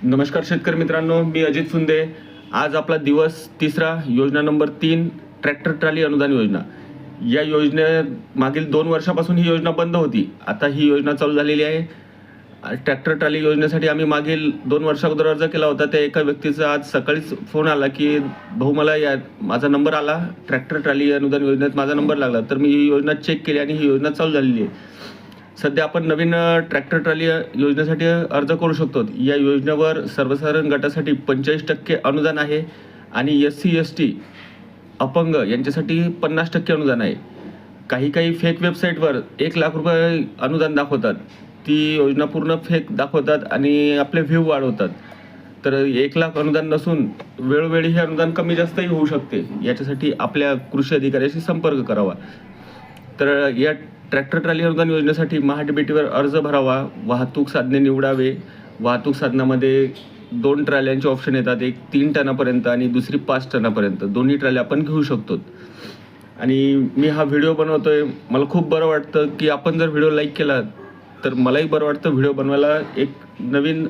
नमस्कार शेतकरी मित्रांनो, मी अजित फुंदे. आज आपला दिवस तिसरा, योजना नंबर 3 ट्रॅक्टर ट्रॉली अनुदान योजना. या योजने मागील 2 वर्षापासून ही योजना बंद होती. आता ही योजना चालू झालेली आहे. ट्रॅक्टर ट्रॉली योजनेसाठी आम्ही मागील 2 वर्षाअगोदर अर्ज केला होता. त्या एका व्यक्तीचा आज सकाळीच फोन आला की भाऊ मला माझा नंबर आला, ट्रॅक्टर ट्रॉली अनुदान योजनेत माझा नंबर लागला. तर मी ही योजना चेक केली आणि ही योजना चालू झालेली आहे. सध्या आपण नवीन ट्रॅक्टर ट्रॉली योजनेसाठी अर्ज करू शकतो. या योजनेवर सर्वसाधारण गटासाठी 45% अनुदान आहे आणि SC ST अपंग यांच्यासाठी 50% अनुदान आहे. काही फेक वेबसाईटवर 1,00,000 रुपये अनुदान दाखवतात. ती योजना पूर्ण फेक दाखवतात आणि आपले व्ह्यू वाढवतात. तर 1,00,000 अनुदान नसून वेळोवेळी हे अनुदान कमी जास्तही होऊ शकते. याच्यासाठी आपल्या कृषी अधिकाऱ्याशी संपर्क करावा. तर या ट्रॅक्टर ट्रॉली अनुदान योजनेसाठी महाडीबीटीवर अर्ज भरावा, वाहतूक साधने निवडावे. वाहतूक साधनामध्ये 2 ट्रॉल्यांचे ऑप्शन येतात, एक 3 टनापर्यंत आणि दुसरी 5 टनापर्यंत. दोन्ही ट्रॉल्या आपण घेऊ शकतो. आणि मी हा व्हिडिओ बनवतोय, मला खूप बरं वाटतं की आपण जर व्हिडिओ लाईक केला तर मलाही बरं वाटतं व्हिडिओ बनवायला. एक नवीन